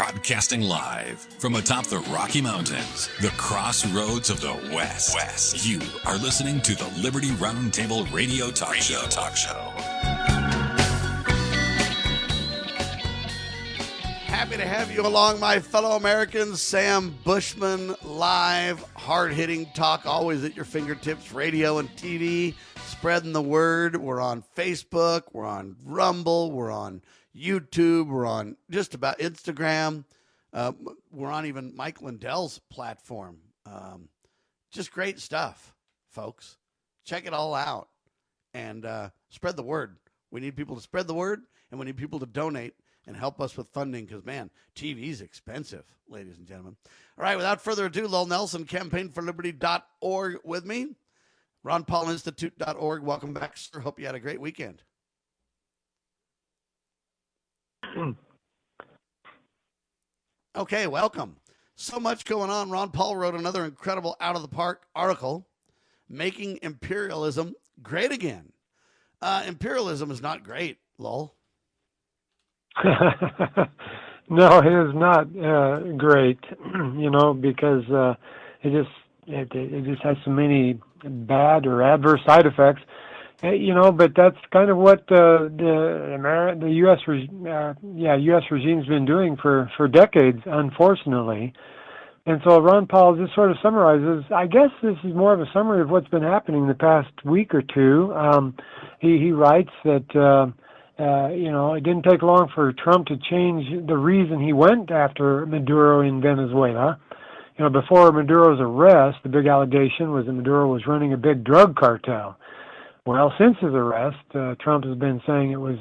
Broadcasting live from atop the Rocky Mountains, the crossroads of the West. You are listening to the Liberty RoundTable Radio Talk Show. Happy to have you along, my fellow Americans. Sam Bushman, live, hard-hitting talk, always at your fingertips, radio and TV, spreading the word. We're on Facebook, we're on Rumble, we're on YouTube, we're on just about Instagram. We're on even Mike Lindell's platform. Just great stuff, folks. Check it all out and spread the word. We need people to spread the word, and we need people to donate and help us with funding because, man, TV's expensive, ladies and gentlemen. All right, without further ado, Lowell Nelson, campaignforliberty.org with me. RonPaulInstitute.org. Welcome back, sir. Hope you had a great weekend. Okay, welcome. So much going on. Ron Paul wrote another incredible out-of-the-park article, Making Imperialism Great Again. Imperialism is not great, Lowell. No, it is not great, because it just has so many bad or adverse side effects. But that's kind of what the U.S. regime's been doing for decades, unfortunately. And so Ron Paul just sort of summarizes. I guess this is more of a summary of what's been happening the past week or two. He writes that it didn't take long for Trump to change the reason he went after Maduro in Venezuela. Before Maduro's arrest, the big allegation was that Maduro was running a big drug cartel. Well, since his arrest, Trump has been saying it was,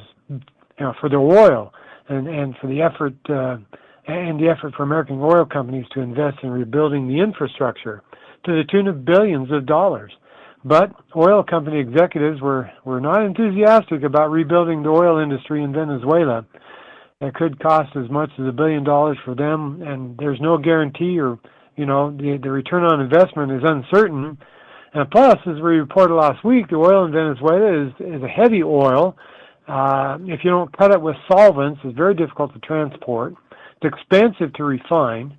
for the oil and for the effort and the effort for American oil companies to invest in rebuilding the infrastructure to the tune of billions of dollars. But oil company executives were not enthusiastic about rebuilding the oil industry in Venezuela. It could cost as much as $1 billion for them, and there's no guarantee or, the return on investment is uncertain. And plus, as we reported last week, the oil in Venezuela is a heavy oil. If you don't cut it with solvents, it's very difficult to transport. It's expensive to refine,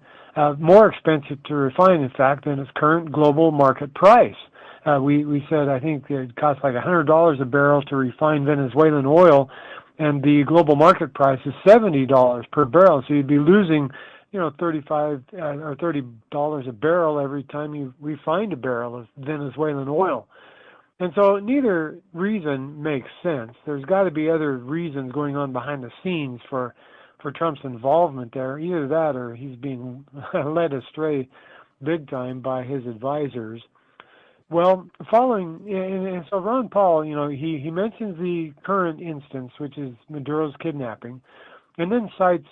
more expensive to refine, in fact, than its current global market price. We said, I think it costs like $100 a barrel to refine Venezuelan oil, and the global market price is $70 per barrel. So you'd be losing, $35 or $30 a barrel every time you refine a barrel of Venezuelan oil. And so neither reason makes sense. There's got to be other reasons going on behind the scenes for Trump's involvement there. Either that or he's being led astray big time by his advisors. Well, and so Ron Paul, he mentions the current instance, which is Maduro's kidnapping, and then cites,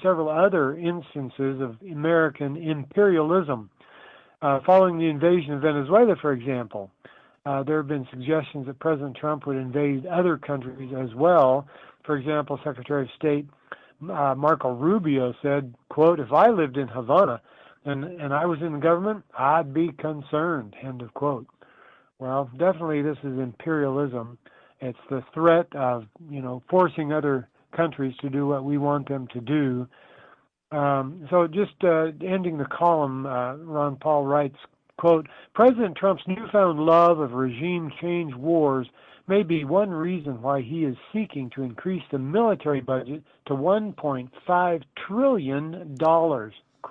several other instances of American imperialism. Following the invasion of Venezuela, for example, there have been suggestions that President Trump would invade other countries as well. For example, Secretary of State Marco Rubio said, quote, "If I lived in Havana and I was in the government, I'd be concerned," end of quote. Well, definitely this is imperialism. It's the threat of, forcing other countries to do what we want them to do. So just ending the column, Ron Paul writes, quote, "President Trump's newfound love of regime change wars may be one reason why he is seeking to increase the military budget to $1.5 trillion.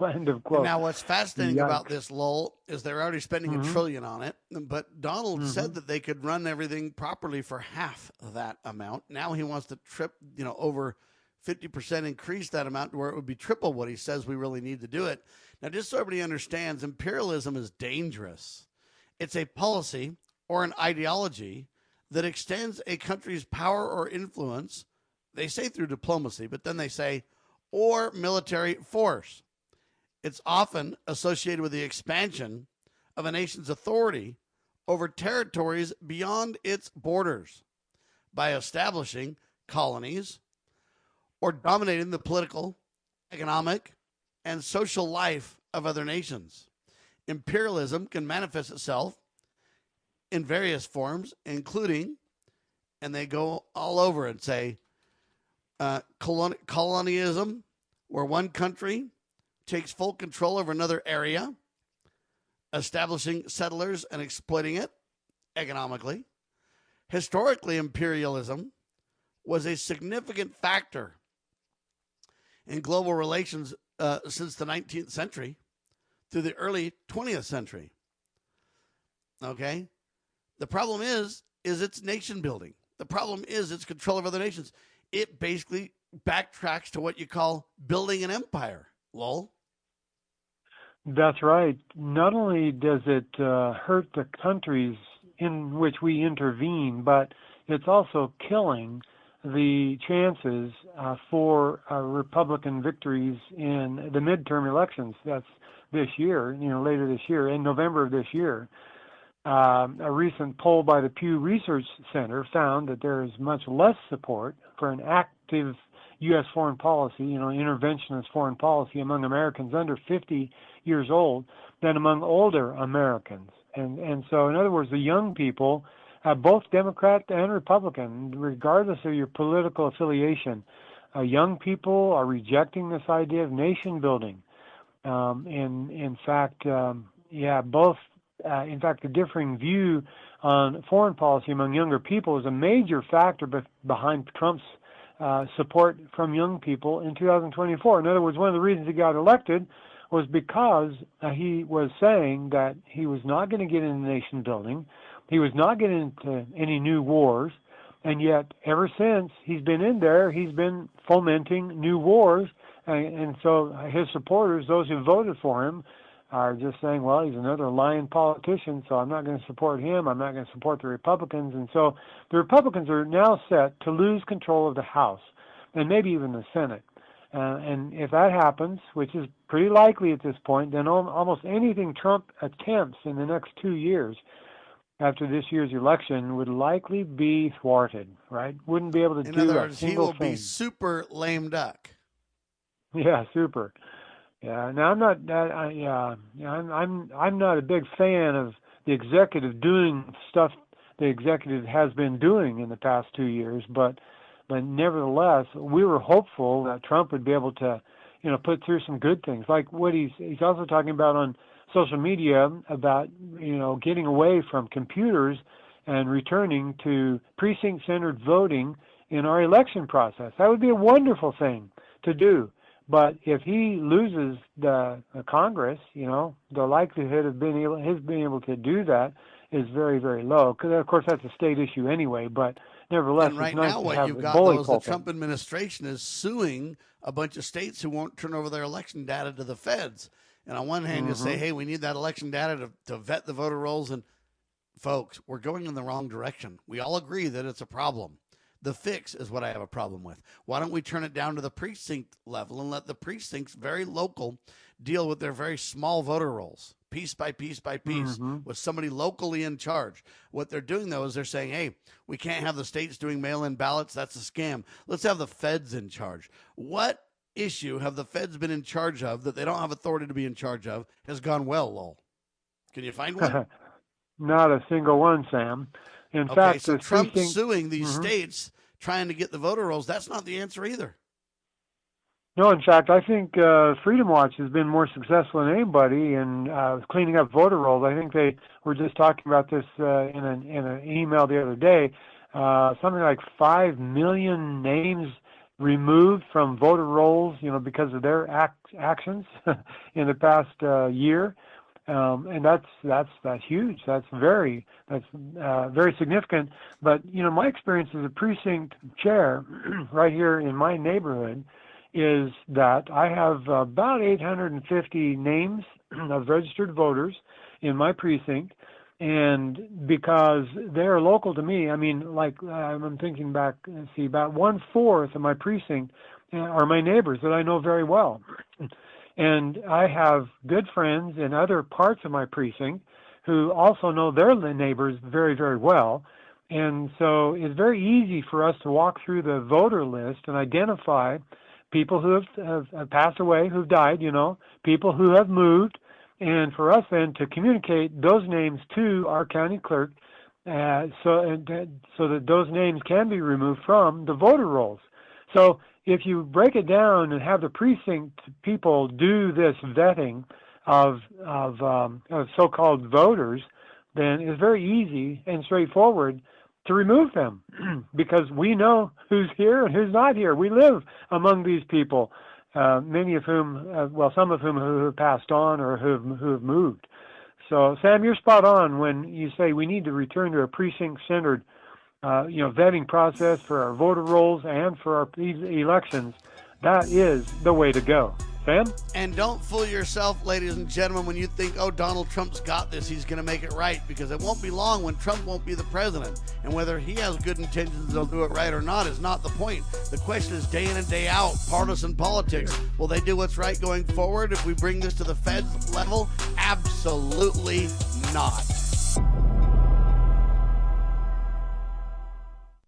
End of quote. Now, what's fascinating about this, Lowell, is they're already spending $1 trillion on it, but Donald said that they could run everything properly for half of that amount. Now he wants to over 50% increase that amount to where it would be triple what he says we really need to do it. Now, just so everybody understands, imperialism is dangerous. It's a policy or an ideology that extends a country's power or influence, they say through diplomacy, but then they say, or military force. It's often associated with the expansion of a nation's authority over territories beyond its borders by establishing colonies or dominating the political, economic, and social life of other nations. Imperialism can manifest itself in various forms, including, and they go all over and say, colonialism, where one country takes full control over another area, establishing settlers and exploiting it economically. Historically, imperialism was a significant factor in global relations since the 19th century through the early 20th century. Okay? The problem is it's nation building. The problem is its control of other nations. It basically backtracks to what you call building an empire, Lowell. That's right. Not only does it hurt the countries in which we intervene, but it's also killing the chances for Republican victories in the midterm elections. That's this year, later this year, in November of this year. A recent poll by the Pew Research Center found that there is much less support for an active U.S. foreign policy, interventionist foreign policy among Americans under 50 years old than among older Americans. And so, in other words, the young people, both Democrat and Republican, regardless of your political affiliation, young people are rejecting this idea of nation building. In fact, the differing view on foreign policy among younger people is a major factor behind Trump's support from young people in 2024. In other words, one of the reasons he got elected was because he was saying that he was not going to get into nation building, he was not getting into any new wars, and yet ever since he's been in there, he's been fomenting new wars, and so his supporters, those who voted for him, are just saying, well, he's another lying politician, so I'm not going to support him, I'm not going to support the Republicans. And so the Republicans are now set to lose control of the House and maybe even the Senate. And if that happens, which is pretty likely at this point, then almost anything Trump attempts in the next 2 years after this year's election would likely be thwarted, right? Wouldn't be able to do a single thing. In other words, he will be super lame duck. Yeah, super. Yeah. Now I'm not a big fan of the executive doing stuff the executive has been doing in the past 2 years, but nevertheless, we were hopeful that Trump would be able to, put through some good things, like what he's also talking about on social media about, getting away from computers and returning to precinct-centered voting in our election process. That would be a wonderful thing to do. But if he loses the Congress, the likelihood of being able to do that is very, very low. Because of course that's a state issue anyway. But nevertheless, and right it's nice now to what have you've a got bully though is pulpit. the Trump administration is suing a bunch of states who won't turn over their election data to the feds. And on one hand, you say, hey, we need that election data to vet the voter rolls. And folks, we're going in the wrong direction. We all agree that it's a problem. The fix is what I have a problem with. Why don't we turn it down to the precinct level and let the precincts, very local, deal with their very small voter rolls, piece by piece by piece, with somebody locally in charge. What they're doing, though, is they're saying, hey, we can't have the states doing mail-in ballots. That's a scam. Let's have the feds in charge. What issue have the feds been in charge of that they don't have authority to be in charge of has gone well, Lowell? Can you find one? Not a single one, Sam. In okay, fact, so Trump suing these states trying to get the voter rolls, that's not the answer either. No, in fact, I think Freedom Watch has been more successful than anybody in cleaning up voter rolls. I think they were just talking about this in an email the other day. Something like 5 million names removed from voter rolls, because of their actions in the past year. And that's huge. That's very significant. But my experience as a precinct chair right here in my neighborhood is that I have about 850 names of registered voters in my precinct, and because they're local to me, I'm thinking back. About 1/4 of my precinct are my neighbors that I know very well. And I have good friends in other parts of my precinct who also know their neighbors very, very well. And so it's very easy for us to walk through the voter list and identify people who have passed away, who've died, people who have moved, and for us then to communicate those names to our county clerk so that those names can be removed from the voter rolls. So if you break it down and have the precinct people do this vetting of so-called voters, then it's very easy and straightforward to remove them because we know who's here and who's not here. We live among these people, many of whom, some of whom who have passed on or who have moved. So, Sam, you're spot on when you say we need to return to a precinct-centered vetting process for our voter rolls and for our elections. That is the way to go. Sam? And don't fool yourself, ladies and gentlemen, when you think, oh, Donald Trump's got this, he's going to make it right, because it won't be long when Trump won't be the president. And whether he has good intentions to do it right or not is not the point. The question is day in and day out, partisan politics. Will they do what's right going forward if we bring this to the Fed's level? Absolutely not.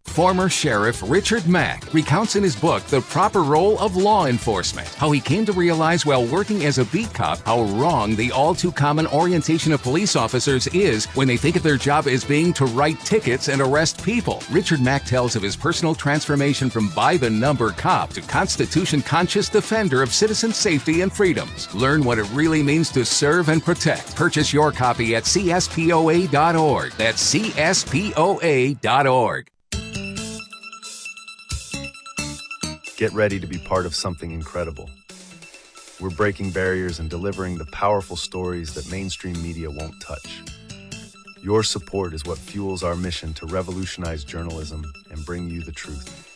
Former Sheriff Richard Mack recounts in his book The Proper Role of Law Enforcement how he came to realize while working as a beat cop how wrong the all-too-common orientation of police officers is when they think of their job as being to write tickets and arrest people. Richard Mack tells of his personal transformation from by-the-number cop to Constitution-conscious defender of citizen safety and freedoms. Learn what it really means to serve and protect. Purchase your copy at CSPOA.org. That's CSPOA.org. Get ready to be part of something incredible. We're breaking barriers and delivering the powerful stories that mainstream media won't touch. Your support is what fuels our mission to revolutionize journalism and bring you the truth.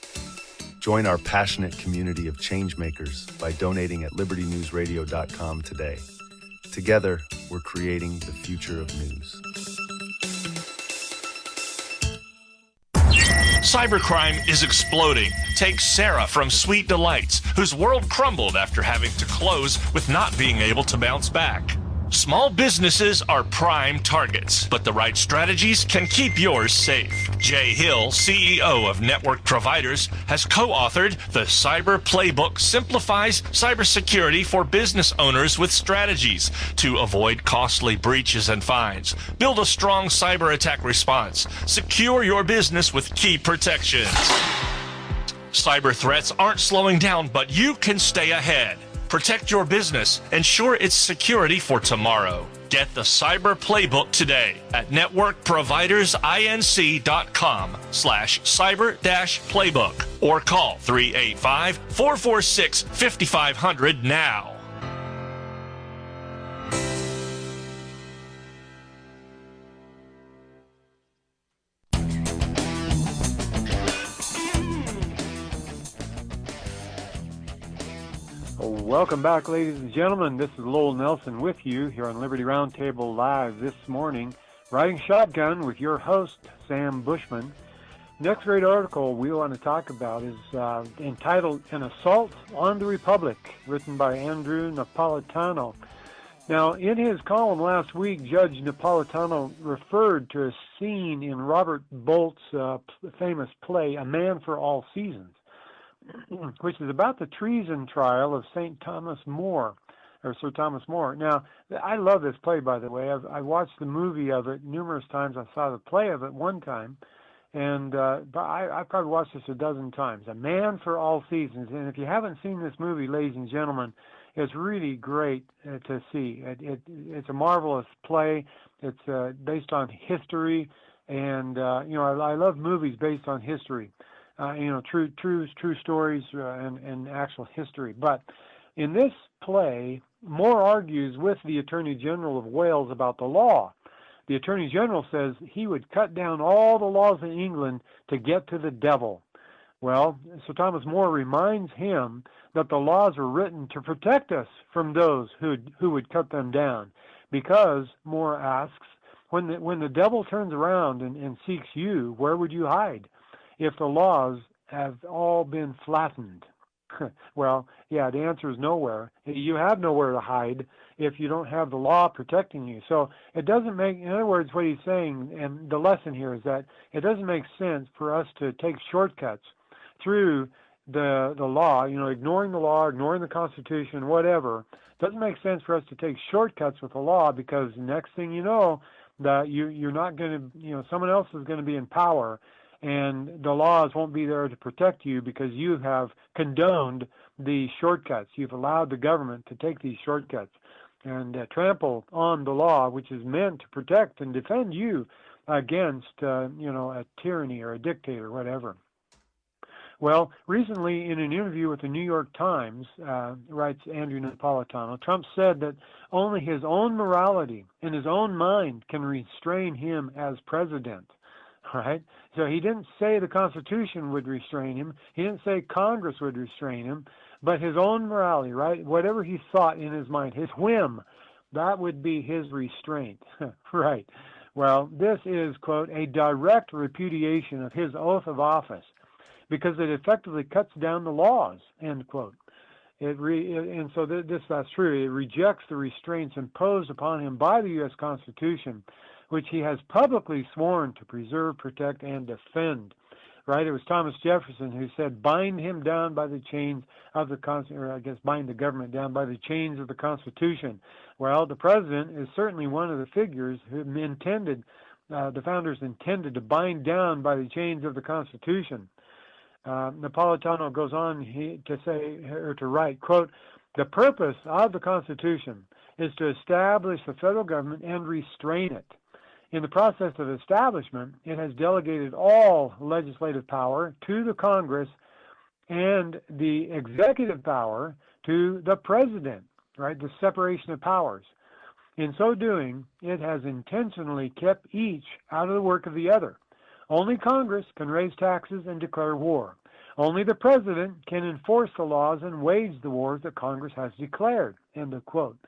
Join our passionate community of changemakers by donating at libertynewsradio.com today. Together, we're creating the future of news. Cybercrime is exploding. Take Sarah from Sweet Delights, whose world crumbled after having to close with not being able to bounce back. Small businesses are prime targets, but the right strategies can keep yours safe. Jay Hill, CEO of Network Providers, has co-authored The Cyber Playbook Simplifies Cybersecurity for Business Owners with Strategies to avoid costly breaches and fines. Build a strong cyber attack response. Secure your business with key protections. Cyber threats aren't slowing down, but you can stay ahead. Protect your business. Ensure its security for tomorrow. Get the Cyber Playbook today at networkprovidersinc.com/cyber-playbook or call 385-446-5500 now. Welcome back, ladies and gentlemen. This is Lowell Nelson with you here on Liberty Roundtable Live this morning, riding shotgun with your host, Sam Bushman. Next great article we want to talk about is entitled An Assault on the Republic, written by Andrew Napolitano. Now, in his column last week, Judge Napolitano referred to a scene in Robert Bolt's famous play, A Man for All Seasons, which is about the treason trial of Sir Thomas More. Now, I love this play, by the way. I watched the movie of it numerous times. I saw the play of it one time, and I probably watched this a dozen times. A Man for All Seasons. And if you haven't seen this movie, ladies and gentlemen, it's really great to see. It's a marvelous play. It's based on history, and I love movies based on history. True stories and actual history. But in this play, Moore argues with the Attorney General of Wales about the law. The Attorney General says he would cut down all the laws in England to get to the devil. Well, Sir Thomas More reminds him that the laws were written to protect us from those who would cut them down. Because, More asks, when the devil turns around and seeks you, where would you hide if the laws have all been flattened? Well, yeah, the answer is nowhere. You have nowhere to hide if you don't have the law protecting you. So it doesn't make, in other words, what he's saying, and the lesson here is that it doesn't make sense for us to take shortcuts through the law, ignoring the law, ignoring the Constitution, whatever. It doesn't make sense for us to take shortcuts with the law, because the next thing you know, that you're not going to, someone else is going to be in power, and the laws won't be there to protect you because you have condoned the shortcuts. You've allowed the government to take these shortcuts and trample on the law, which is meant to protect and defend you against, a tyranny or a dictator, or whatever. Well, recently in an interview with the New York Times, writes Andrew Napolitano, Trump said that only his own morality and his own mind can restrain him as president. Right? So he didn't say the Constitution would restrain him. He didn't say Congress would restrain him, but his own morality, right? Whatever he thought in his mind, his whim, that would be his restraint. Right. Well, this is, quote, a direct repudiation of his oath of office because it effectively cuts down the laws, end quote. And so that's true. It rejects the restraints imposed upon him by the U.S. Constitution, which he has publicly sworn to preserve, protect, and defend. Right? It was Thomas Jefferson who said, bind him down by the chains of the Constitution, or I guess bind the government down by the chains of the Constitution. Well, the president is certainly one of the figures who the founders intended to bind down by the chains of the Constitution. Napolitano goes on to write, quote, the purpose of the Constitution is to establish the federal government and restrain it. In the process of establishment, it has delegated all legislative power to the Congress and the executive power to the president, right? The separation of powers. In so doing, it has intentionally kept each out of the work of the other. Only Congress can raise taxes and declare war. Only the president can enforce the laws and wage the wars that Congress has declared, end of quote.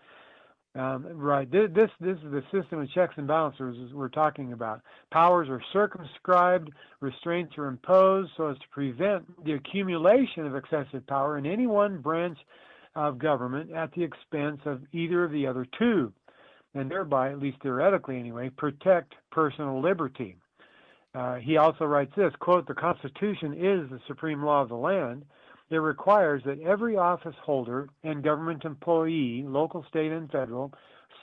Right. This is the system of checks and balances we're talking about. Powers are circumscribed, restraints are imposed so as to prevent the accumulation of excessive power in any one branch of government at the expense of either of the other two, and thereby, at least theoretically anyway, protect personal liberty. He also writes this, quote, the Constitution is the supreme law of the land. It requires that every office holder and government employee, local, state, and federal,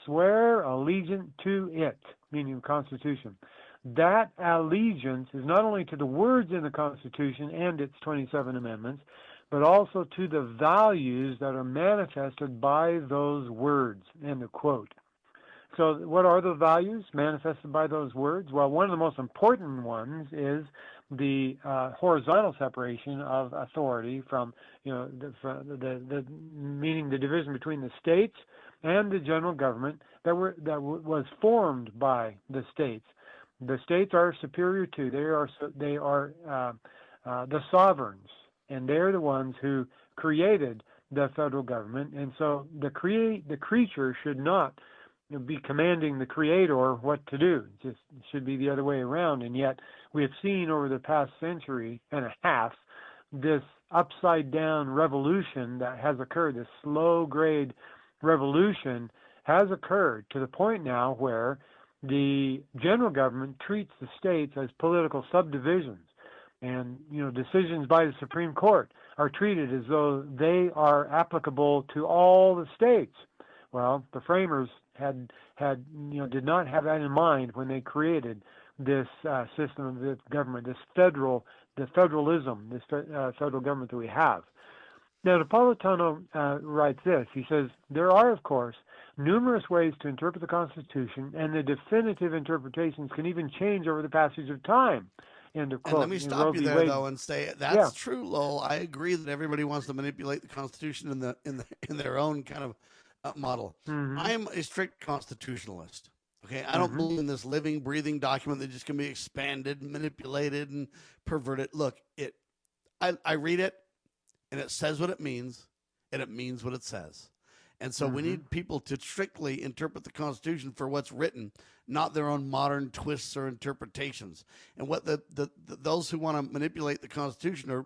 swear allegiance to it, meaning the Constitution. That allegiance is not only to the words in the Constitution and its 27 amendments, but also to the values that are manifested by those words, end of quote. So what are the values manifested by those words? Well, one of the most important ones is the horizontal separation of authority from, meaning the division between the states and the general government that was formed by the states. The states are superior to, they are the sovereigns, and they're the ones who created the federal government, and so the creature should not be commanding the creator what to do. It just should be the other way around. And yet we have seen over the past century and a half this upside down revolution that has occurred, this slow grade revolution has occurred to the point now where the general government treats the states as political subdivisions. And, decisions by the Supreme Court are treated as though they are applicable to all the states. Well, the framers did not have that in mind when they created this system of the government, the federalism, this federal government that we have. Now, Napolitano writes this. He says, there are, of course, numerous ways to interpret the Constitution, and the definitive interpretations can even change over the passage of time. End of quote. And let me stop you there, though, and say that's true, Lowell. I agree that everybody wants to manipulate the Constitution in their own kind of model. Mm-hmm. I am a strict constitutionalist. Okay, I don't believe in this living, breathing document that just can be expanded, manipulated, and perverted. Look, I read it, and it says what it means, and it means what it says. And so we need people to strictly interpret the Constitution for what's written, not their own modern twists or interpretations. And what those who want to manipulate the Constitution or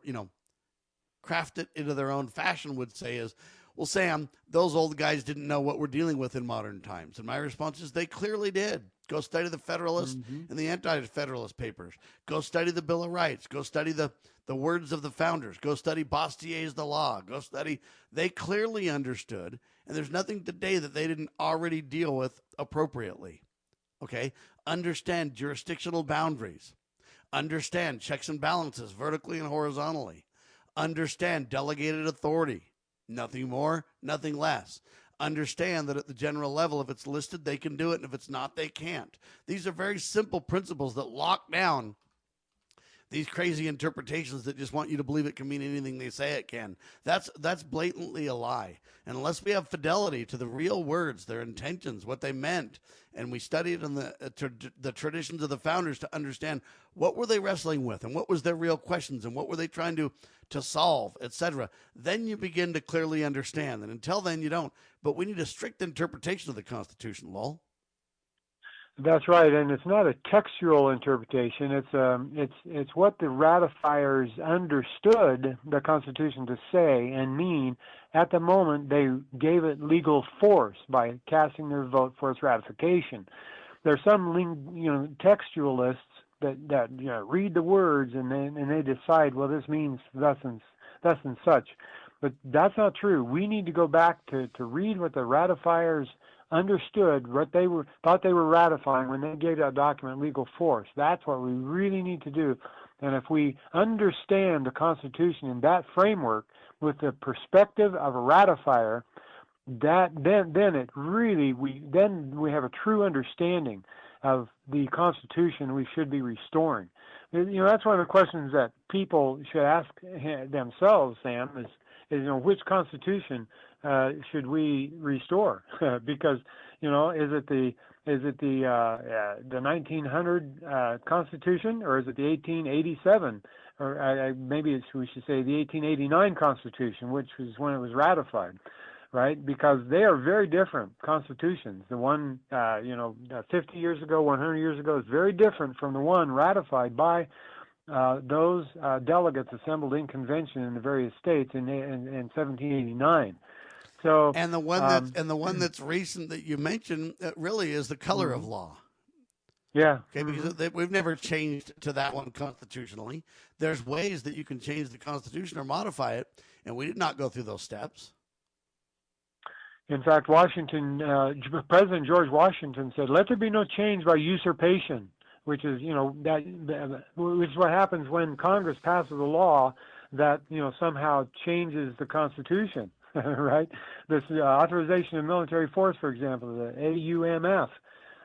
craft it into their own fashion would say is, well, Sam, those old guys didn't know what we're dealing with in modern times. And my response is they clearly did. Go study the Federalist and the Anti-Federalist papers. Go study the Bill of Rights. Go study the words of the founders. Go study Bastier's The Law. Go study. They clearly understood, and there's nothing today that they didn't already deal with appropriately. Okay? Understand jurisdictional boundaries. Understand checks and balances vertically and horizontally. Understand delegated authority. Nothing more, nothing less. Understand that at the general level, if it's listed, they can do it, and if it's not, they can't. These are very simple principles that lock down these crazy interpretations that just want you to believe it can mean anything they say it can. That's blatantly a lie. And unless we have fidelity to the real words, their intentions, what they meant, and we studied in the traditions of the founders to understand what were they wrestling with and what was their real questions and what were they trying to solve, etc., then you begin to clearly understand. And until then, you don't. But we need a strict interpretation of the Constitution, Lowell. That's right, and it's not a textual interpretation. It's what the ratifiers understood the Constitution to say and mean at the moment they gave it legal force by casting their vote for its ratification. There's some textualists that read the words and they decide, well, this means thus and such, but that's not true. We need to go back to read what the ratifiers understood, what they thought they were ratifying when they gave that document legal force. That's what we really need to do. And if we understand the Constitution in that framework with the perspective of a ratifier, then we have a true understanding of the Constitution we should be restoring. That's one of the questions that people should ask themselves, Sam, is which Constitution should we restore? Because is it the 1900 Constitution, or is it the 1887, or maybe we should say the 1889 Constitution, which was when it was ratified, right? Because they are very different constitutions. The one 50 years ago, 100 years ago is very different from the one ratified by those delegates assembled in convention in the various states in 1789. So, and the one that's recent that you mentioned really is the color of law. Yeah. Okay, because we've never changed to that one constitutionally. There's ways that you can change the Constitution or modify it, and we did not go through those steps. In fact, President George Washington said, "Let there be no change by usurpation," which is which is what happens when Congress passes a law that somehow changes the Constitution. Right? This authorization of military force, for example, the AUMF,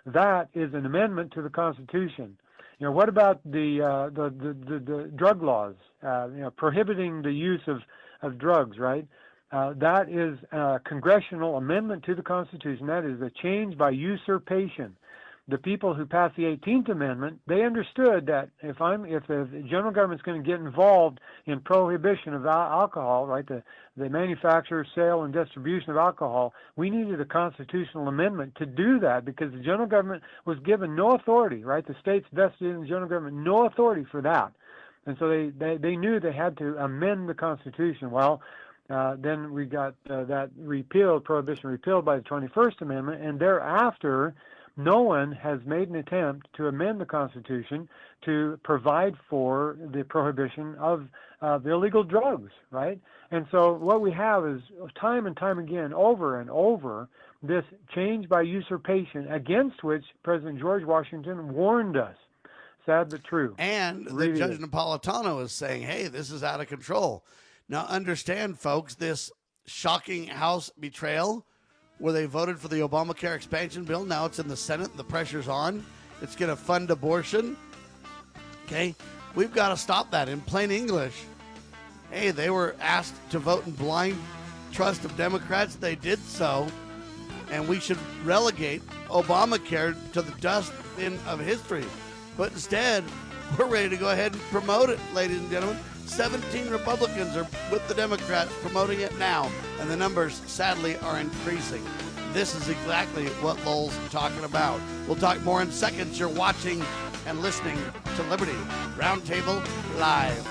that is an amendment to the Constitution. What about the drug laws, prohibiting the use of drugs, right? That is a congressional amendment to the Constitution. That is a change by usurpation. The people who passed the 18th Amendment, they understood that if the general government's going to get involved in prohibition of alcohol, right, the manufacture, sale, and distribution of alcohol, we needed a constitutional amendment to do that because the general government was given no authority, right? The states vested in the general government no authority for that. And so they knew they had to amend the Constitution. Well, then we got that prohibition repealed by the 21st Amendment, and thereafter, no one has made an attempt to amend the Constitution to provide for the prohibition of illegal drugs, right? And so what we have is time and time again, over and over, this change by usurpation against which President George Washington warned us. Sad but true. And really Judge Napolitano is saying, hey, this is out of control. Now understand, folks, this shocking House betrayal where they voted for the Obamacare expansion bill. Now it's in the Senate. The pressure's on. It's going to fund abortion. Okay? We've got to stop that. In plain English, hey, they were asked to vote in blind trust of Democrats. They did so. And we should relegate Obamacare to the dustbin of history. But instead, we're ready to go ahead and promote it, ladies and gentlemen. 17 Republicans are with the Democrats promoting it now, and the numbers, sadly, are increasing. This is exactly what Lowell's talking about. We'll talk more in seconds. You're watching and listening to Liberty Roundtable Live.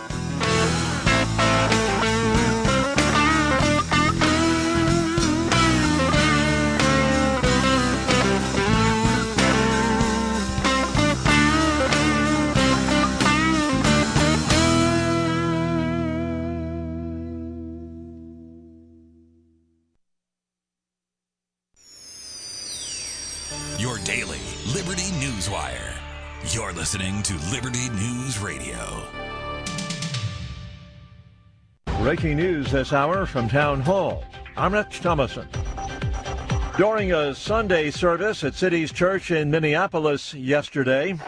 Your daily Liberty Newswire. You're listening to Liberty News Radio. Breaking news this hour from Town Hall. I'm Rich Thomason. During a Sunday service at City's Church in Minneapolis yesterday.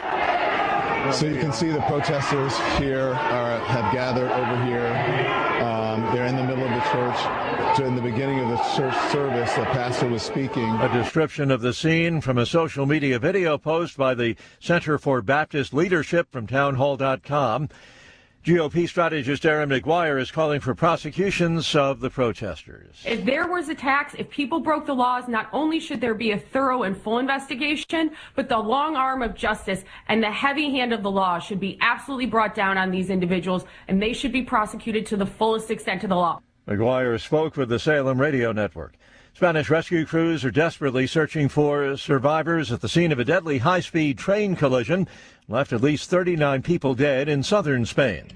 So you can see the protesters here have gathered over here. They're in the middle of the church. So in the beginning of the church service, the pastor was speaking. A description of the scene from a social media video post by the Center for Baptist Leadership from townhall.com. GOP strategist Aaron McGuire is calling for prosecutions of the protesters. If there was attacks, if people broke the laws, not only should there be a thorough and full investigation, but the long arm of justice and the heavy hand of the law should be absolutely brought down on these individuals, and they should be prosecuted to the fullest extent of the law. McGuire spoke with the Salem Radio Network. Spanish rescue crews are desperately searching for survivors at the scene of a deadly high-speed train collision. Left at least 39 people dead in southern Spain.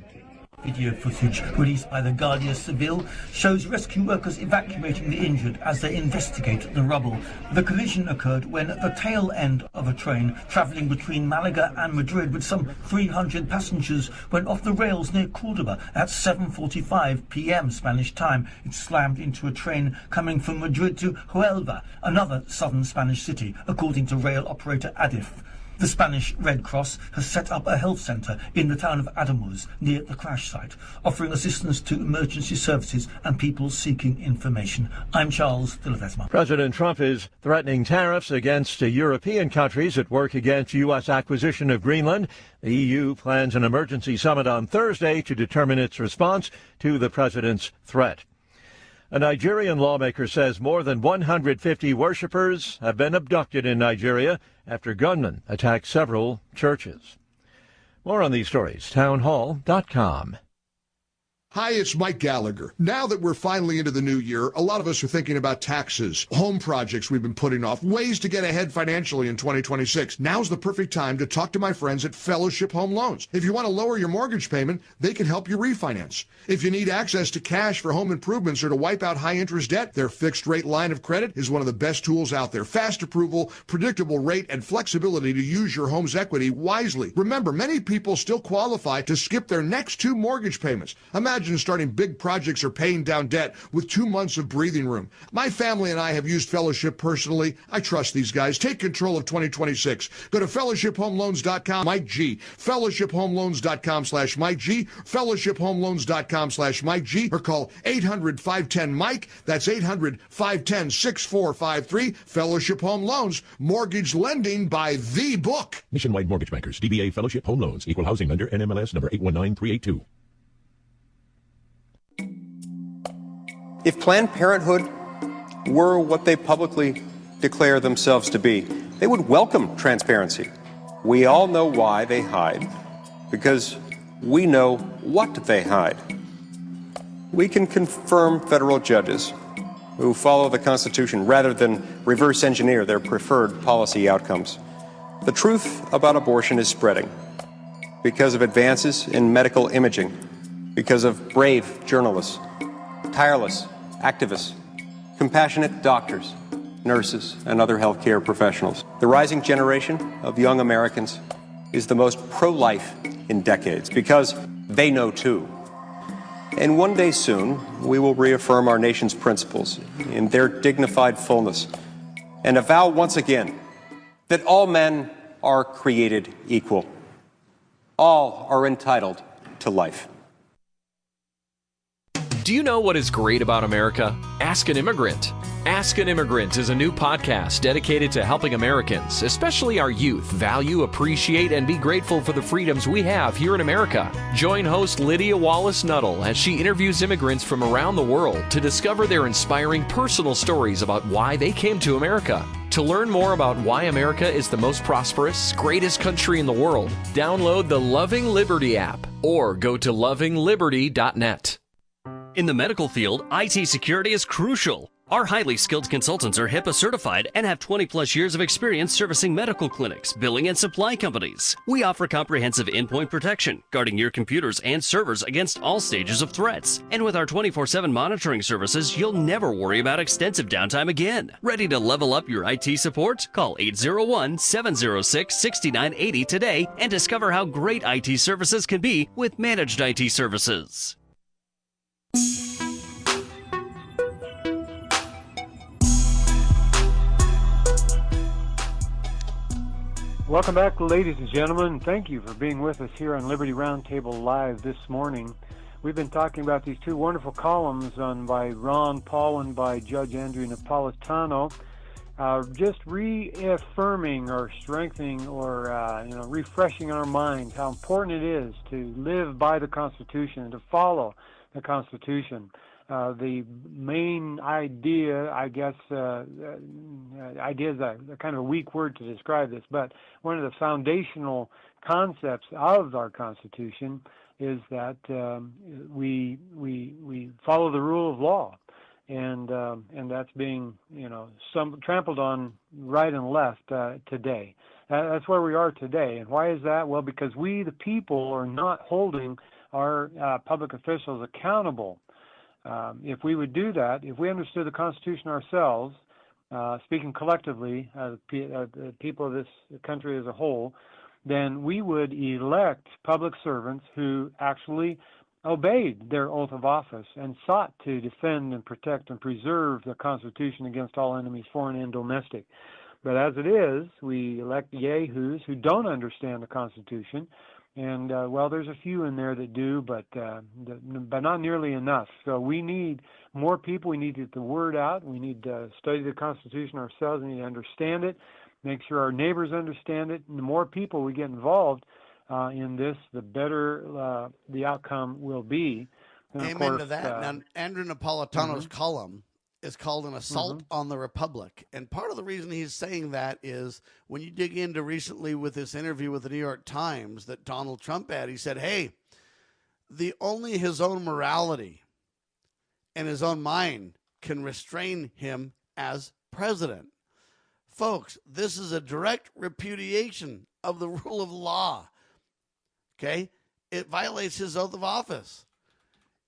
Video footage released by the Guardia Civil shows rescue workers evacuating the injured as they investigate the rubble. The collision occurred when the tail end of a train travelling between Malaga and Madrid with some 300 passengers went off the rails near Cordoba at 7:45 p.m. Spanish time. It slammed into a train coming from Madrid to Huelva, another southern Spanish city, according to rail operator Adif. The Spanish Red Cross has set up a health centre in the town of Ademuz near the crash site, offering assistance to emergency services and people seeking information. I'm Charles de Ledesma. President Trump is threatening tariffs against European countries that work against U.S. acquisition of Greenland. The EU plans an emergency summit on Thursday to determine its response to the president's threat. A Nigerian lawmaker says more than 150 worshippers have been abducted in Nigeria after gunmen attacked several churches. More on these stories, townhall.com. Hi, it's Mike Gallagher. Now that we're finally into the new year, a lot of us are thinking about taxes, home projects we've been putting off, ways to get ahead financially in 2026. Now's the perfect time to talk to my friends at Fellowship Home Loans. If you want to lower your mortgage payment, they can help you refinance. If you need access to cash for home improvements or to wipe out high-interest debt, their fixed-rate line of credit is one of the best tools out there. Fast approval, predictable rate, and flexibility to use your home's equity wisely. Remember, many people still qualify to skip their next 2 mortgage payments. Imagine starting big projects or paying down debt with 2 months of breathing room. My family and I have used Fellowship personally. I trust these guys. Take control of 2026. Go to fellowshiphomeloans.com, Mike G. fellowshiphomeloans.com/Mike G. fellowshiphomeloans.com/Mike G. Or call 800-510-MIKE. That's 800-510-6453. Fellowship Home Loans. Mortgage lending by the book. Nationwide Mortgage Bankers. DBA Fellowship Home Loans. Equal housing lender. NMLS number 819382. If Planned Parenthood were what they publicly declare themselves to be, they would welcome transparency. We all know why they hide, because we know what they hide. We can confirm federal judges who follow the Constitution rather than reverse engineer their preferred policy outcomes. The truth about abortion is spreading because of advances in medical imaging, because of brave journalists, tireless activists, compassionate doctors, nurses, and other healthcare professionals. The rising generation of young Americans is the most pro-life in decades because they know too. And one day soon, we will reaffirm our nation's principles in their dignified fullness and avow once again that all men are created equal. All are entitled to life. Do you know what is great about America? Ask an Immigrant. Ask an Immigrant is a new podcast dedicated to helping Americans, especially our youth, value, appreciate, and be grateful for the freedoms we have here in America. Join host Lydia Wallace-Nuttall as she interviews immigrants from around the world to discover their inspiring personal stories about why they came to America. To learn more about why America is the most prosperous, greatest country in the world, download the Loving Liberty app or go to lovingliberty.net. In the medical field, IT security is crucial. Our highly skilled consultants are HIPAA certified and have 20-plus years of experience servicing medical clinics, billing, and supply companies. We offer comprehensive endpoint protection, guarding your computers and servers against all stages of threats. And with our 24/7 monitoring services, you'll never worry about extensive downtime again. Ready to level up your IT support? Call 801-706-6980 today and discover how great IT services can be with managed IT services. Welcome back, ladies and gentlemen. Thank you for being with us here on Liberty Roundtable Live this morning. We've been talking about these two wonderful columns by Ron Paul and by Judge Andrew Napolitano, just reaffirming or strengthening or refreshing in our minds how important it is to live by the Constitution and to follow the Constitution. The main idea, I guess, idea is a kind of a weak word to describe this, but one of the foundational concepts of our Constitution is that we follow the rule of law, and that's being trampled on right and left today. That's where we are today, and why is that? Well, because we, the people, are not holding our public officials accountable. If we would do that, if we understood the Constitution ourselves, speaking collectively, the people of this country as a whole, then we would elect public servants who actually obeyed their oath of office and sought to defend and protect and preserve the Constitution against all enemies, foreign and domestic. But as it is, we elect yahoos who don't understand the Constitution. And, there's a few in there that do, but not nearly enough. So we need more people. We need to get the word out. We need to study the Constitution ourselves. We need to understand it, make sure our neighbors understand it. And the more people we get involved in this, the better the outcome will be. And amen to that. Now, Andrew Napolitano's column is called An Assault on the Republic. And part of the reason he's saying that is when you dig into recently with this interview with the New York Times that Donald Trump had, he said, hey, only his own morality and his own mind can restrain him as president. Folks, this is a direct repudiation of the rule of law. Okay? It violates his oath of office.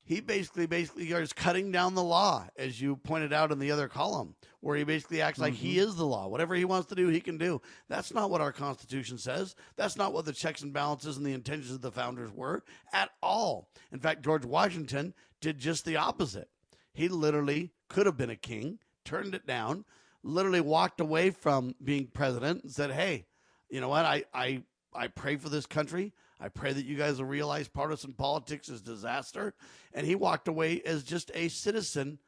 He basically is cutting down the law, as you pointed out in the other column, where he basically acts like he is the law. Whatever he wants to do, he can do. That's not what our Constitution says. That's not what the checks and balances and the intentions of the founders were at all. In fact, George Washington did just the opposite. He literally could have been a king, turned it down, literally walked away from being president and said, hey, you know what? I pray for this country. I pray that you guys will realize partisan politics is disaster. And he walked away as just a citizen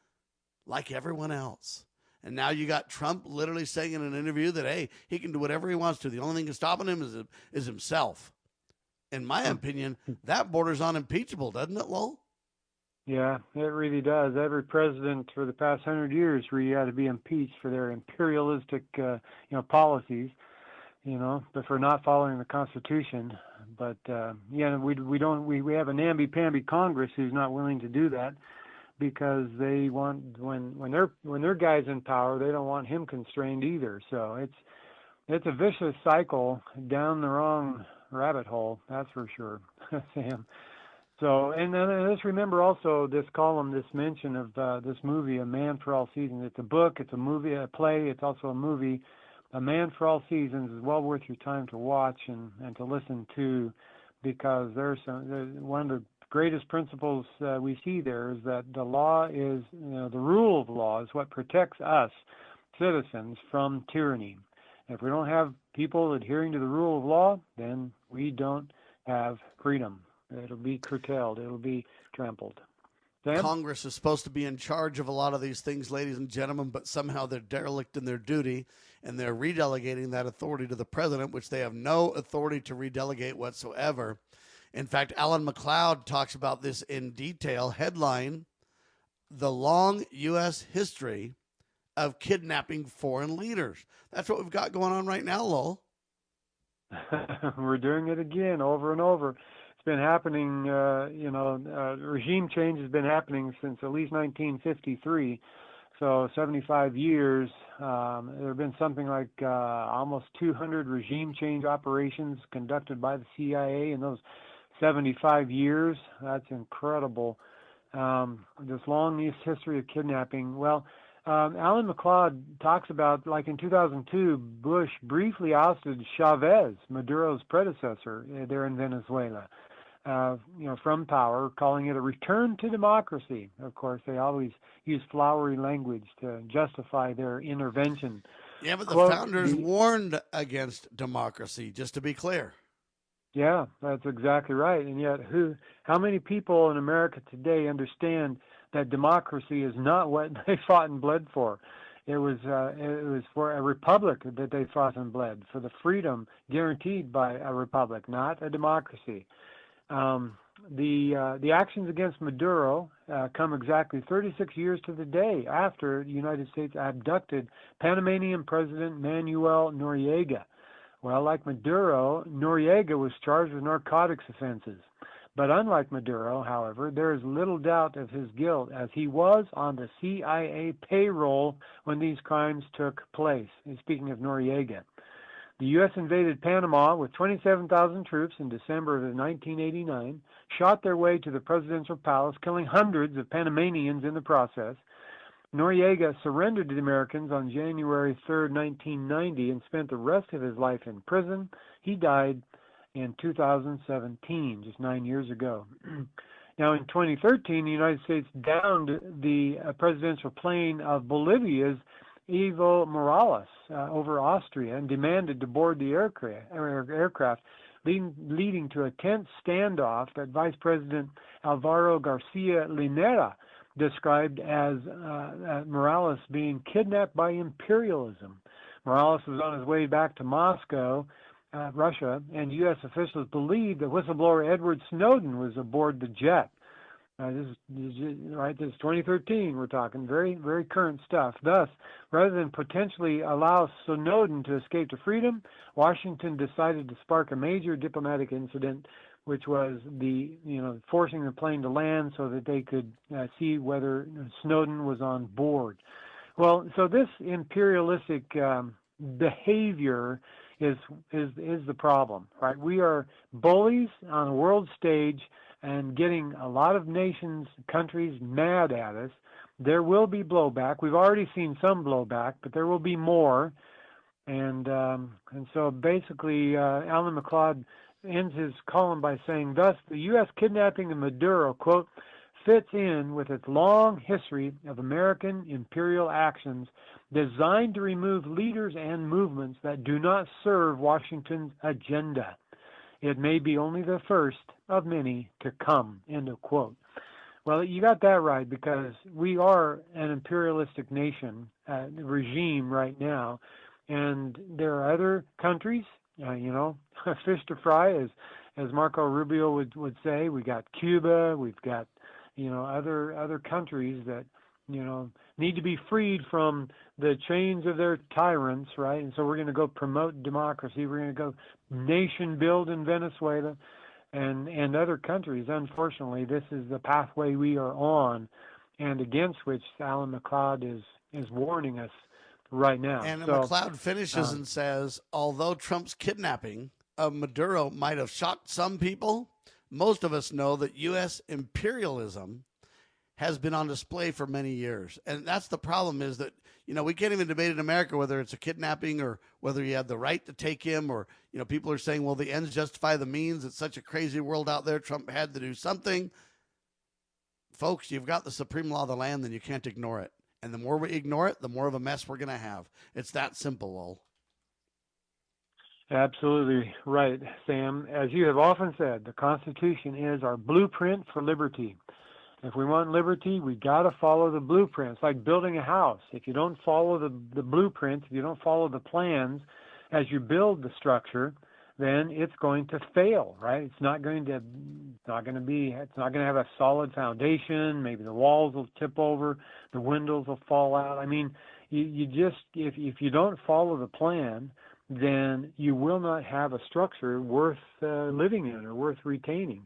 like everyone else. And now you got Trump literally saying in an interview that, hey, he can do whatever he wants to. The only thing that's stopping him is himself. In my opinion, that borders on impeachable, doesn't it, Lowell? Yeah, it really does. Every president for the past 100 years really had to be impeached for their imperialistic, policies, but for not following the Constitution. But we have a namby-pamby Congress who's not willing to do that because they want when their guy's in power, they don't want him constrained either. So it's a vicious cycle down the wrong rabbit hole. That's for sure, Sam. So, and then let's remember also this column, this mention of this movie, A Man for All Seasons. It's a book, it's a movie, a play, it's also a movie. A Man for All Seasons is well worth your time to watch and to listen to, because there's one of the greatest principles we see there is that the law is, the rule of law is what protects us, citizens, from tyranny. If we don't have people adhering to the rule of law, then we don't have freedom. It'll be curtailed. It'll be trampled. Sam? Congress is supposed to be in charge of a lot of these things, ladies and gentlemen, but somehow they're derelict in their duty, and they're redelegating that authority to the president, which they have no authority to redelegate whatsoever. In fact, Alan McLeod talks about this in detail. Headline, The Long U.S. History of Kidnapping Foreign Leaders. That's what we've got going on right now, Lowell. We're doing it again over and over. It's been happening, regime change has been happening since at least 1953. So 75 years, there have been something like almost 200 regime change operations conducted by the CIA in those 75 years. That's incredible. This long history of kidnapping. Well, Alan McLeod talks about, like in 2002, Bush briefly ousted Chavez, Maduro's predecessor, there in Venezuela, from power, calling it a return to democracy. Of course, they always use flowery language to justify their intervention. Yeah, but Quote, the founders warned against democracy, just to be clear. Yeah, that's exactly right. And yet, how many people in America today understand that democracy is not what they fought and bled for? It was for a republic that they fought and bled, for the freedom guaranteed by a republic, not a democracy. The actions against Maduro come exactly 36 years to the day after the United States abducted Panamanian President Manuel Noriega. Well, like Maduro, Noriega was charged with narcotics offenses. But unlike Maduro, however, there is little doubt of his guilt, as he was on the CIA payroll when these crimes took place. And speaking of Noriega, the U.S. invaded Panama with 27,000 troops in December of 1989, shot their way to the presidential palace, killing hundreds of Panamanians in the process. Noriega surrendered to the Americans on January 3, 1990, and spent the rest of his life in prison. He died in 2017, just 9 years ago. Now, in 2013, the United States downed the presidential plane of Bolivia's Evo Morales over Austria and demanded to board the aircraft, leading to a tense standoff that Vice President Alvaro Garcia Linera described as Morales being kidnapped by imperialism. Morales was on his way back to Moscow, Russia, and U.S. officials believed that whistleblower Edward Snowden was aboard the jet. This is 2013 we're talking, very, very current stuff. Thus, rather than potentially allow Snowden to escape to freedom, Washington decided to spark a major diplomatic incident, which was forcing the plane to land so that they could see whether Snowden was on board. Well, so this imperialistic behavior is the problem, right? We are bullies on a world stage and getting a lot of nations, countries mad at us. There will be blowback. We've already seen some blowback, but there will be more. And so basically, Alan McLeod ends his column by saying, thus, the U.S. kidnapping of Maduro, quote, fits in with its long history of American imperial actions designed to remove leaders and movements that do not serve Washington's agenda. It may be only the first of many to come, end of quote. Well, you got that right, because we are an imperialistic nation, regime right now, and there are other countries, fish to fry, as Marco Rubio would say. We got Cuba, we've got, other countries that, need to be freed from the chains of their tyrants, right? And so we're going to go promote democracy. We're going to go nation build in Venezuela and other countries. Unfortunately, this is the pathway we are on, and against which Alan McLeod is warning us right now. And McLeod finishes and says, although Trump's kidnapping of Maduro might have shocked some people, most of us know that U.S. imperialism has been on display for many years. And that's the problem, is that, we can't even debate in America whether it's a kidnapping or whether you had the right to take him, or, people are saying, well, the ends justify the means. It's such a crazy world out there. Trump had to do something. Folks, you've got the supreme law of the land, then you can't ignore it. And the more we ignore it, the more of a mess we're going to have. It's that simple, Lowell. Absolutely right, Sam. As you have often said, the Constitution is our blueprint for liberty. If we want liberty, we got to follow the blueprint. It's like building a house. If you don't follow the blueprint, if you don't follow the plans as you build the structure, then it's going to fail, right? It's not going to have a solid foundation. Maybe the walls will tip over, the windows will fall out. I mean, you just, if you don't follow the plan, then you will not have a structure worth living in or worth retaining.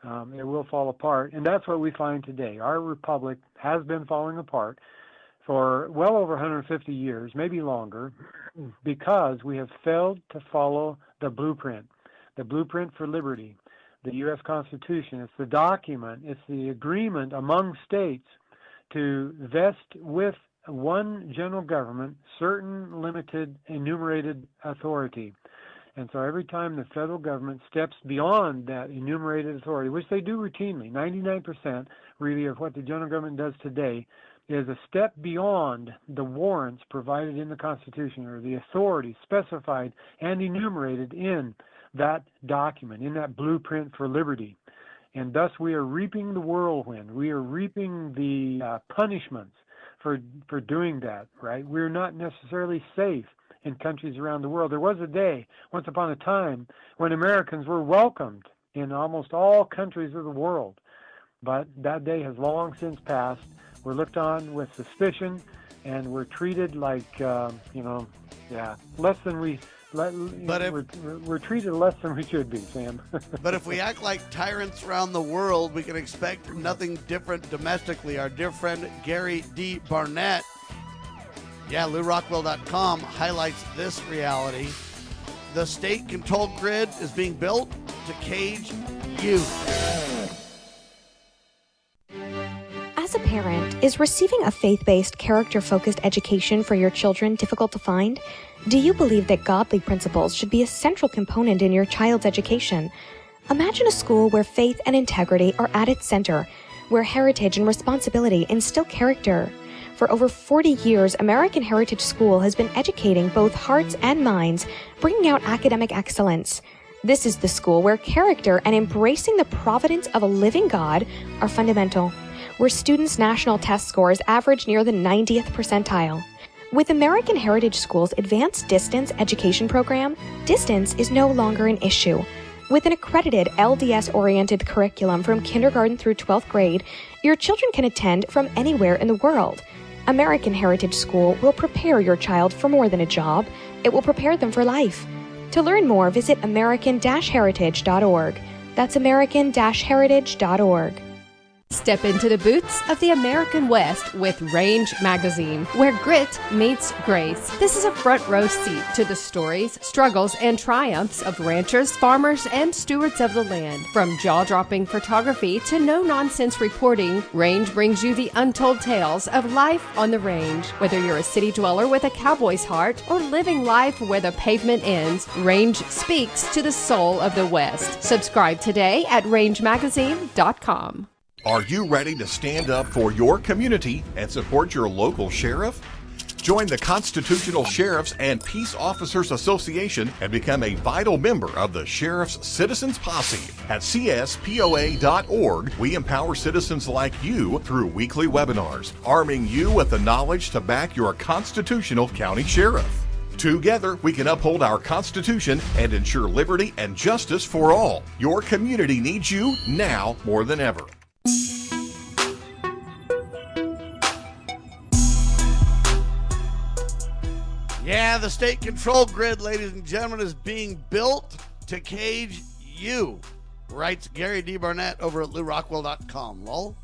It will fall apart, and that's what we find today. Our republic has been falling apart. for well over 150 years, maybe longer, because we have failed to follow the blueprint for liberty, the U.S. Constitution. It's the document, it's the agreement among states to vest with one general government certain limited enumerated authority. And so every time the federal government steps beyond that enumerated authority, which they do routinely, 99% really of what the general government does today is a step beyond the warrants provided in the Constitution or the authority specified and enumerated in that document, in that blueprint for liberty. And thus we are reaping the whirlwind. We are reaping the punishments for doing that, right? We're not necessarily safe in countries around the world. There was a day, once upon a time, when Americans were welcomed in almost all countries of the world. But that day has long since passed. We're looked on with suspicion, and we're treated like, less than we... we're treated less than we should be, Sam. But if we act like tyrants around the world, we can expect nothing different domestically. Our dear friend Gary D. Barnett, LewRockwell.com, highlights this reality. The state-controlled grid is being built to cage you. As a parent, is receiving a faith-based, character-focused education for your children difficult to find? Do you believe that godly principles should be a central component in your child's education? Imagine a school where faith and integrity are at its center, where heritage and responsibility instill character. For over 40 years, American Heritage School has been educating both hearts and minds, bringing out academic excellence. This is the school where character and embracing the providence of a living God are fundamental, where students' national test scores average near the 90th percentile. With American Heritage School's advanced distance education program, distance is no longer an issue. With an accredited LDS-oriented curriculum from kindergarten through 12th grade, your children can attend from anywhere in the world. American Heritage School will prepare your child for more than a job. It will prepare them for life. To learn more, visit American-Heritage.org. That's American-Heritage.org. Step into the boots of the American West with Range Magazine, where grit meets grace. This is a front row seat to the stories, struggles, and triumphs of ranchers, farmers, and stewards of the land. From jaw-dropping photography to no-nonsense reporting, Range brings you the untold tales of life on the range. Whether you're a city dweller with a cowboy's heart or living life where the pavement ends, Range speaks to the soul of the West. Subscribe today at rangemagazine.com. Are you ready to stand up for your community and support your local sheriff? Join the Constitutional Sheriffs and Peace Officers Association and become a vital member of the Sheriff's Citizens Posse. At CSPOA.org, we empower citizens like you through weekly webinars, arming you with the knowledge to back your constitutional county sheriff. Together, we can uphold our Constitution and ensure liberty and justice for all. Your community needs you now more than ever. Yeah, the state-controlled grid, ladies and gentlemen, is being built to cage you, writes Gary D. Barnett over at LewRockwell.com. Lowell?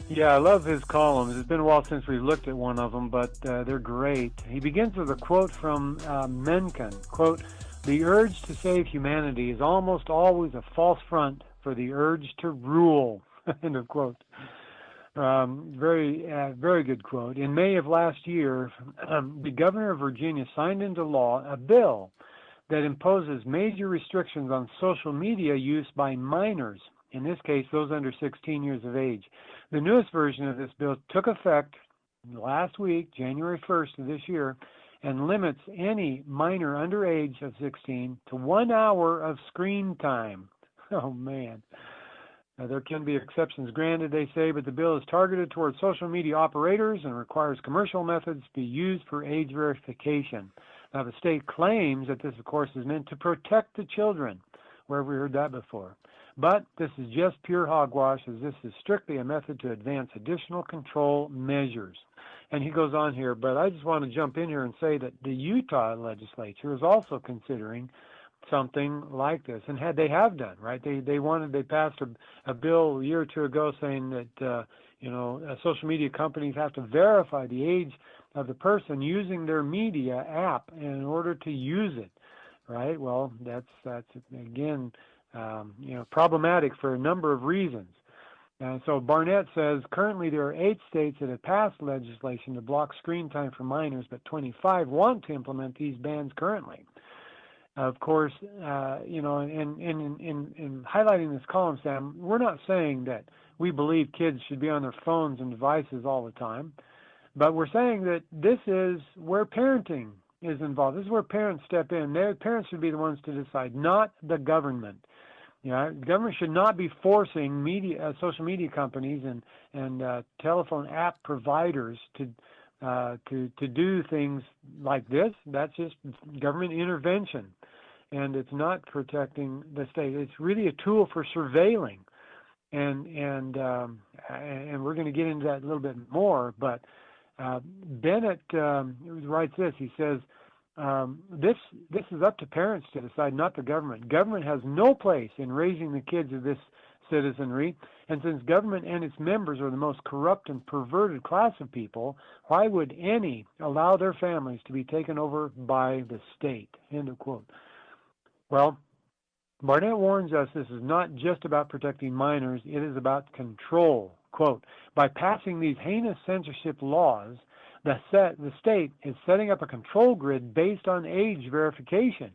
Yeah, I love his columns. It's been a while since we've looked at one of them, but they're great. He begins with a quote from Mencken, quote, "The urge to save humanity is almost always a false front for the urge to rule," end of quote. Very good quote. In May of last year, the governor of Virginia signed into law a bill that imposes major restrictions on social media use by minors, in this case, those under 16 years of age. The newest version of this bill took effect last week, January 1st of this year, and limits any minor under age of 16 to 1 hour of screen time. Oh, man. There can be exceptions granted, they say, but the bill is targeted towards social media operators and requires commercial methods to be used for age verification. Now, the state claims that this, of course, is meant to protect the children. Where have we heard that before? But this is just pure hogwash, as this is strictly a method to advance additional control measures. And he goes on here, but I just want to jump in here and say that the Utah legislature is also considering something like this, and they have done, right? They passed a bill a year or two ago saying that social media companies have to verify the age of the person using their media app in order to use it, right? Well, that's again, problematic for a number of reasons. And so Barnett says currently there are 8 states that have passed legislation to block screen time for minors, but 25 want to implement these bans currently. Of course, in highlighting this column, Sam, we're not saying that we believe kids should be on their phones and devices all the time, but we're saying that this is where parenting is involved. This is where parents step in. Parents should be the ones to decide, not the government. The government should not be forcing social media companies and telephone app providers to do things like this. That's just government intervention, and it's not protecting the state. It's really a tool for surveilling, and we're going to get into that a little bit more. But Bennett writes this. He says, this is up to parents to decide, not the government. Government has no place in raising the kids of this citizenry, and since government and its members are the most corrupt and perverted class of people, why would any allow their families to be taken over by the state? End of quote. Well, Barnett warns us this is not just about protecting minors, it is about control. Quote, by passing these heinous censorship laws, the state is setting up a control grid based on age verification.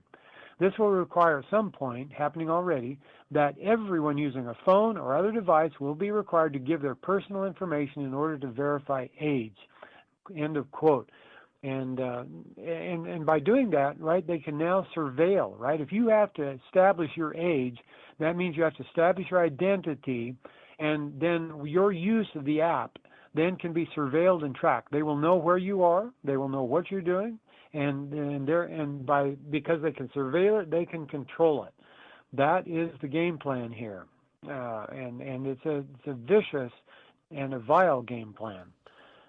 This will require at some point, happening already, that everyone using a phone or other device will be required to give their personal information in order to verify age. End of quote. And by doing that, right, they can now surveil, right? If you have to establish your age, that means you have to establish your identity, and then your use of the app then can be surveilled and tracked. They will know where you are. They will know what you're doing, because they can surveil it, they can control it. That is the game plan here, and it's a vicious and a vile game plan.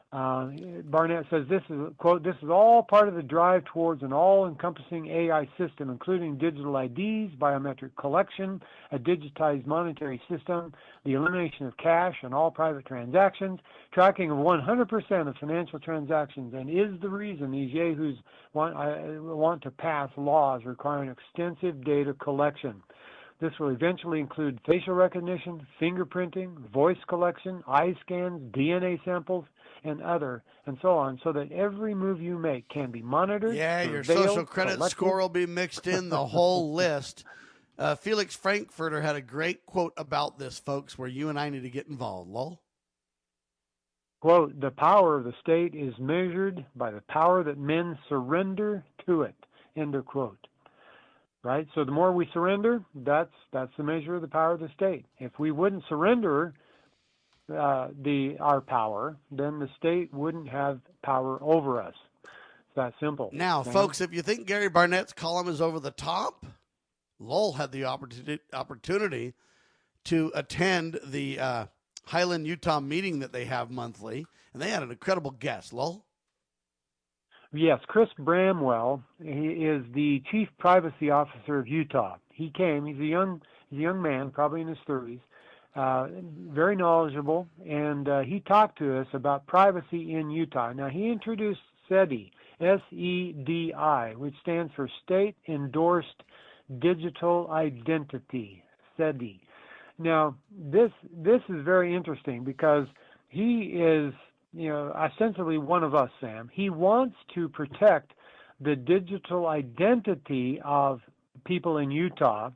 Barnett says this is, quote, this is all part of the drive towards an all-encompassing AI system, including digital IDs, biometric collection, a digitized monetary system, the elimination of cash and all private transactions, tracking of 100% of financial transactions, and is the reason these yahoos want to pass laws requiring extensive data collection. This will eventually include facial recognition, fingerprinting, voice collection, eye scans, DNA samples, and so on, so that every move you make can be monitored. Yeah, your social credit score will be mixed in, the whole list. Felix Frankfurter had a great quote about this, folks, where you and I need to get involved. Lowell? Quote, the power of the state is measured by the power that men surrender to it. End of quote. Right? So the more we surrender, that's the measure of the power of the state. If we wouldn't surrender our power, then the state wouldn't have power over us. It's that simple. Now, folks, if you think Gary Barnett's column is over the top, Lowell had the opportunity to attend the Highland, Utah meeting that they have monthly, and they had an incredible guest. Lowell? Yes, Chris Bramwell. He is the Chief Privacy Officer of Utah. He came. He's a young man, probably in his 30s. Very knowledgeable, and he talked to us about privacy in Utah. Now, he introduced SEDI, S-E-D-I, which stands for State Endorsed Digital Identity, SEDI. Now, this is very interesting because he is, ostensibly one of us, Sam. He wants to protect the digital identity of people in Utah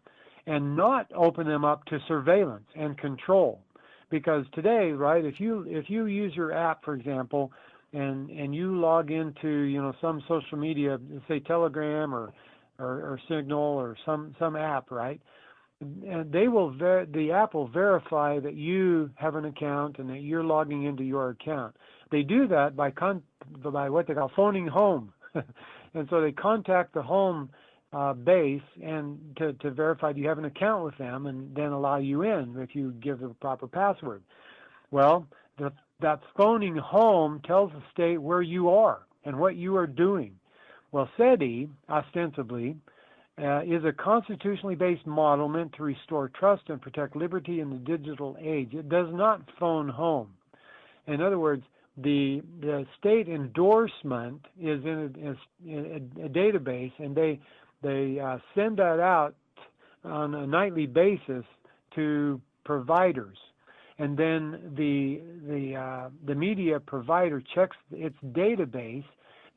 and not open them up to surveillance and control. Because today, right, if you use your app, for example, and you log into, some social media, say Telegram or Signal or some app, right, and the app will verify that you have an account and that you're logging into your account. They do that by what they call phoning home. And so they contact the home base and to verify you have an account with them, and then allow you in if you give the proper password. Well, that phoning home tells the state where you are and what you are doing. Well, SEDI, ostensibly, is a constitutionally based model meant to restore trust and protect liberty in the digital age. It does not phone home. In other words, the state endorsement is in a database, and they send that out on a nightly basis to providers, and then the media provider checks its database.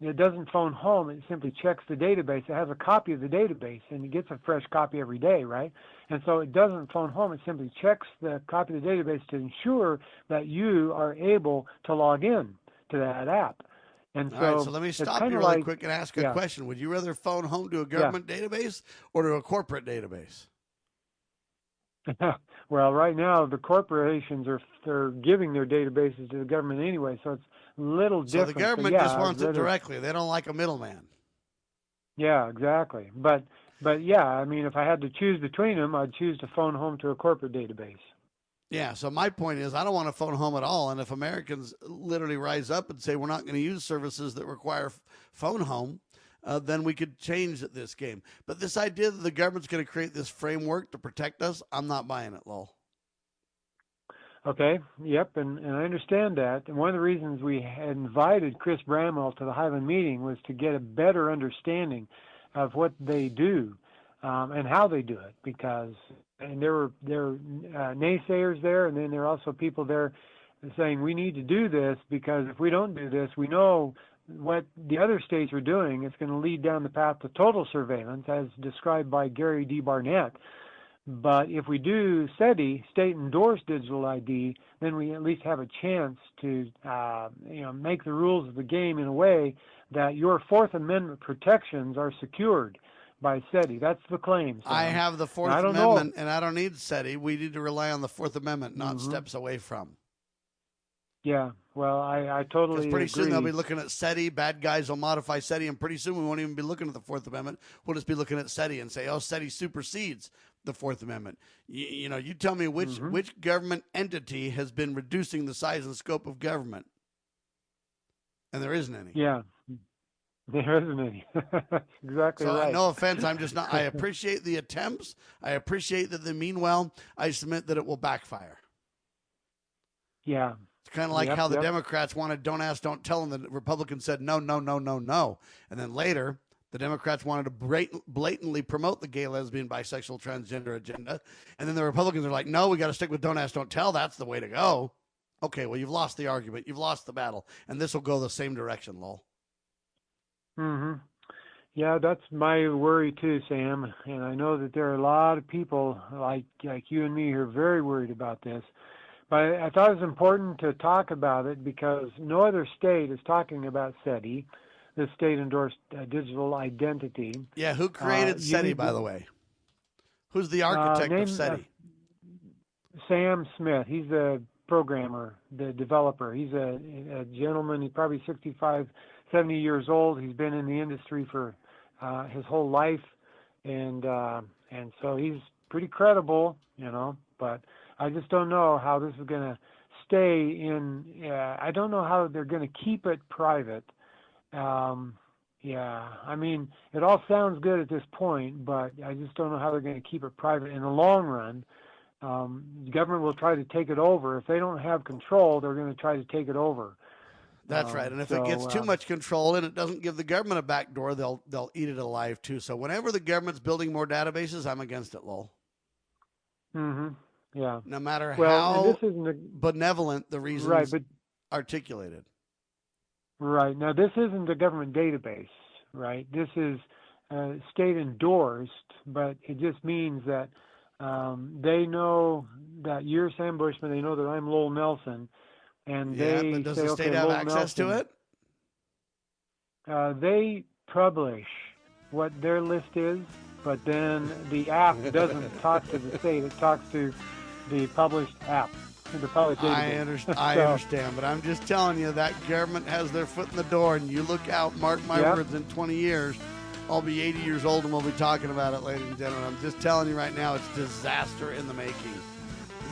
It doesn't phone home. It simply checks the database. It has a copy of the database, and it gets a fresh copy every day, right? And so it doesn't phone home. It simply checks the copy of the database to ensure that you are able to log in to that app. And so, all right, so let me stop you really quick and ask a question. Would you rather phone home to a government database or to a corporate database? Well, right now the corporations they're giving their databases to the government anyway, so it's a little different. So the government just wants it directly. They don't like a middleman. Yeah, exactly. But yeah, I mean, if I had to choose between them, I'd choose to phone home to a corporate database. Yeah, so my point is I don't want to phone home at all. And if Americans literally rise up and say we're not going to use services that require phone home, then we could change this game. But this idea that the government's going to create this framework to protect us, I'm not buying it, Lowell. Okay, yep, and I understand that. And one of the reasons we had invited Chris Bramwell to the Highland meeting was to get a better understanding of what they do and how they do it. Because there were naysayers there, and then there are also people there saying we need to do this because if we don't do this, we know what the other states are doing. It's going to lead down the path to total surveillance, as described by Gary D. Barnett. But if we do SEDI, state-endorsed digital ID, then we at least have a chance to make the rules of the game in a way that your Fourth Amendment protections are secured by SEDI. That's the claim. So I have the Fourth Amendment, and I don't need SEDI. We need to rely on the Fourth Amendment, not steps away from. Yeah, well, I totally agree. Pretty soon they'll be looking at SEDI. Bad guys will modify SEDI, and pretty soon we won't even be looking at the Fourth Amendment. We'll just be looking at SEDI and say, oh, SEDI supersedes the Fourth Amendment. You tell me which government entity has been reducing the size and scope of government, and there isn't any. Yeah, there isn't any. Exactly so, right. No offense, I'm just not. I appreciate the attempts. I appreciate that they mean well. I submit that it will backfire. Yeah. It's kind of like how the Democrats wanted don't ask, don't tell, and the Republicans said no, no, no, no, no. And then later, the Democrats wanted to blatantly promote the gay, lesbian, bisexual, transgender agenda. And then the Republicans are like, no, we got to stick with don't ask, don't tell. That's the way to go. Okay, well, you've lost the argument. You've lost the battle. And this will go the same direction, Lowell. Mm-hmm. Yeah, that's my worry too, Sam. And I know that there are a lot of people like you and me who are very worried about this. But I thought it was important to talk about it because no other state is talking about SEDI, the state-endorsed digital identity. Yeah, who created SEDI, by the way? Who's the architect of SEDI? Sam Smith. He's the programmer, the developer. He's a gentleman. He's probably 65, 70 years old. He's been in the industry for his whole life, and so he's pretty credible, but I just don't know how this is going to stay in. I don't know how they're going to keep it private. I mean, it all sounds good at this point, but I just don't know how they're going to keep it private in the long run. The government will try to take it over. If they don't have control, they're going to try to take it over. That's right. And if it gets too much control and it doesn't give the government a back door, they'll eat it alive too. So whenever the government's building more databases, I'm against it, Lowell. Mm-hmm. Yeah. No matter how benevolent the reasons articulated. Right. Now, this isn't a government database, right? This is state endorsed, but it just means that they know that you're Sam Bushman. They know that I'm Lowell Nelson. And but does the state have access to it? They publish what their list is, but then the app doesn't talk to the state. It talks to the published app, the published database. I understand, but I'm just telling you that government has their foot in the door, and you look out, mark my words, in 20 years, I'll be 80 years old, and we'll be talking about it, ladies and gentlemen. I'm just telling you right now, it's disaster in the making.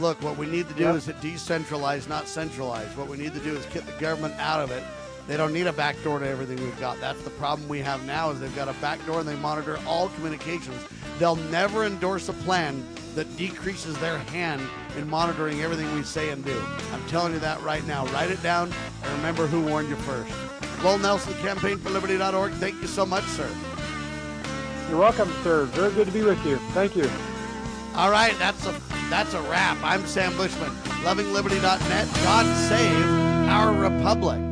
Look, what we need to do is decentralize, not centralize. What we need to do is get the government out of it They don't need a backdoor to everything we've got. That's the problem we have now, is they've got a backdoor and they monitor all communications. They'll never endorse a plan that decreases their hand in monitoring everything we say and do. I'm telling you that right now. Write it down and remember who warned you first. Lowell Nelson, campaignforliberty.org. Thank you so much, sir. You're welcome, sir. Very good to be with you. Thank you. All right, that's a wrap. I'm Sam Bushman, lovingliberty.net. God save our republic.